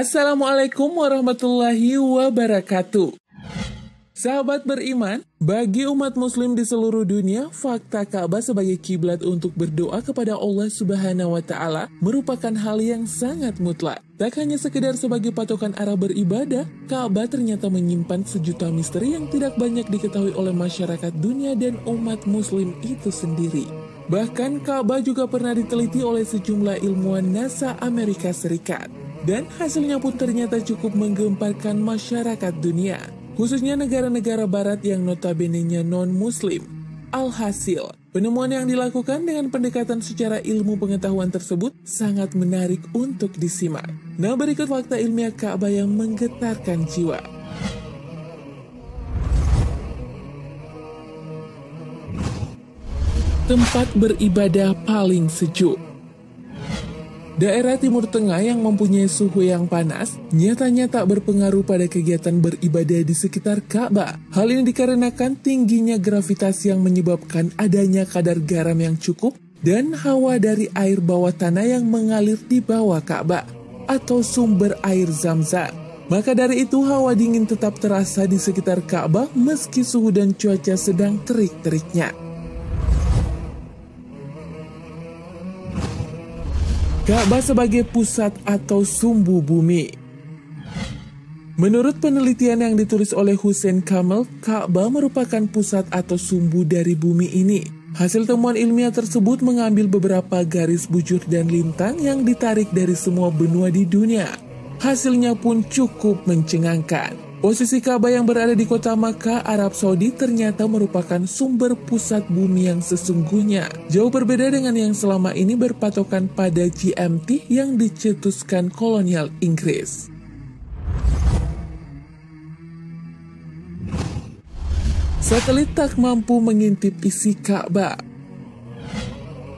Assalamualaikum warahmatullahi wabarakatuh. Sahabat beriman, bagi umat muslim di seluruh dunia, fakta Ka'bah sebagai kiblat untuk berdoa kepada Allah Subhanahu wa Ta'ala merupakan hal yang sangat mutlak. Tak hanya sekedar sebagai patokan arah beribadah, Ka'bah ternyata menyimpan sejuta misteri yang tidak banyak diketahui oleh masyarakat dunia dan umat muslim itu sendiri. Bahkan Ka'bah juga pernah diteliti oleh sejumlah ilmuwan NASA Amerika Serikat. Dan hasilnya pun ternyata cukup menggemparkan masyarakat dunia, khususnya negara-negara barat yang notabene-nya non-muslim. Alhasil, penemuan yang dilakukan dengan pendekatan secara ilmu pengetahuan tersebut sangat menarik untuk disimak. Nah, berikut fakta ilmiah Ka'bah yang menggetarkan jiwa. Tempat beribadah paling sejuk. Daerah Timur Tengah yang mempunyai suhu yang panas, nyatanya tak berpengaruh pada kegiatan beribadah di sekitar Ka'bah. Hal ini dikarenakan tingginya gravitasi yang menyebabkan adanya kadar garam yang cukup dan hawa dari air bawah tanah yang mengalir di bawah Ka'bah, atau sumber air Zam-Zam. Maka dari itu hawa dingin tetap terasa di sekitar Ka'bah meski suhu dan cuaca sedang terik-teriknya. Ka'bah sebagai pusat atau sumbu bumi. Menurut penelitian yang ditulis oleh Hussein Kamel, Ka'bah merupakan pusat atau sumbu dari bumi ini. Hasil temuan ilmiah tersebut mengambil beberapa garis bujur dan lintang yang ditarik dari semua benua di dunia. Hasilnya pun cukup mencengangkan. Posisi Ka'bah yang berada di kota Makkah, Arab Saudi ternyata merupakan sumber pusat bumi yang sesungguhnya. Jauh berbeda dengan yang selama ini berpatokan pada GMT yang dicetuskan kolonial Inggris. Satelit tak mampu mengintip isi Ka'bah.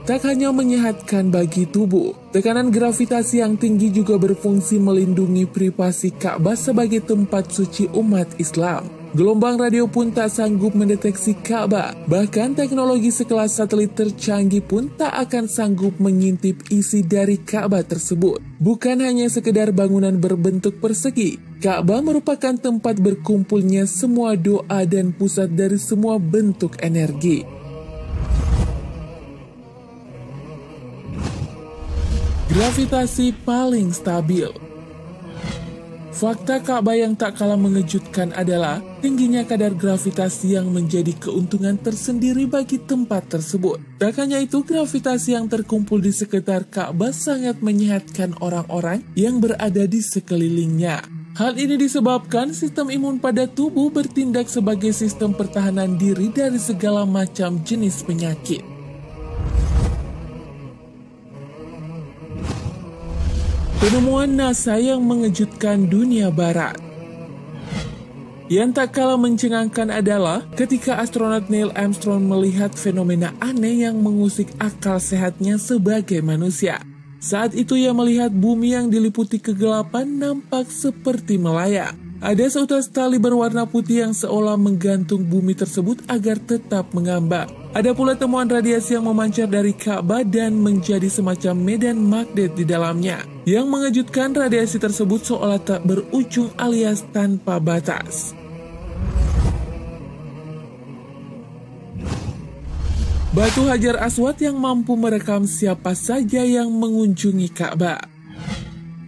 Tak hanya menyehatkan bagi tubuh, tekanan gravitasi yang tinggi juga berfungsi melindungi privasi Ka'bah sebagai tempat suci umat Islam. Gelombang radio pun tak sanggup mendeteksi Ka'bah. Bahkan teknologi sekelas satelit tercanggih pun tak akan sanggup mengintip isi dari Ka'bah tersebut. Bukan hanya sekedar bangunan berbentuk persegi, Ka'bah merupakan tempat berkumpulnya semua doa dan pusat dari semua bentuk energi. Gravitasi paling stabil. Fakta Ka'bah yang tak kalah mengejutkan adalah tingginya kadar gravitasi yang menjadi keuntungan tersendiri bagi tempat tersebut. Tak hanya itu, gravitasi yang terkumpul di sekitar Ka'bah sangat menyehatkan orang-orang yang berada di sekelilingnya. Hal ini disebabkan sistem imun pada tubuh bertindak sebagai sistem pertahanan diri dari segala macam jenis penyakit. Penemuan NASA yang mengejutkan dunia barat. Yang tak kalah mencengangkan adalah ketika astronot Neil Armstrong melihat fenomena aneh yang mengusik akal sehatnya sebagai manusia. Saat itu ia melihat bumi yang diliputi kegelapan nampak seperti melayang. Ada seutas tali berwarna putih yang seolah menggantung bumi tersebut agar tetap mengambang. Ada pula temuan radiasi yang memancar dari Ka'bah dan menjadi semacam medan magnet di dalamnya. Yang mengejutkan, radiasi tersebut seolah tak berujung alias tanpa batas. Batu Hajar Aswad yang mampu merekam siapa saja yang mengunjungi Ka'bah.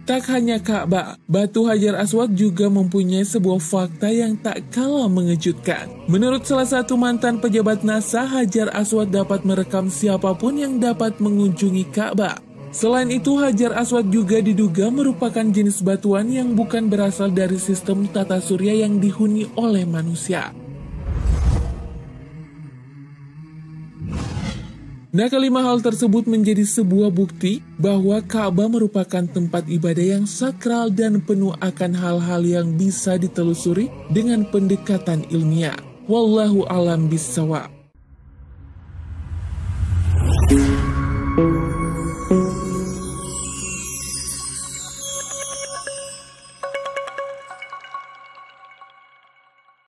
Tak hanya Ka'bah, Batu Hajar Aswad juga mempunyai sebuah fakta yang tak kalah mengejutkan. Menurut salah satu mantan pejabat NASA, Hajar Aswad dapat merekam siapapun yang dapat mengunjungi Ka'bah. Selain itu, Hajar Aswad juga diduga merupakan jenis batuan yang bukan berasal dari sistem tata surya yang dihuni oleh manusia. Nah, kelima hal tersebut menjadi sebuah bukti bahwa Ka'bah merupakan tempat ibadah yang sakral dan penuh akan hal-hal yang bisa ditelusuri dengan pendekatan ilmiah. Wallahu a'lam bishawab.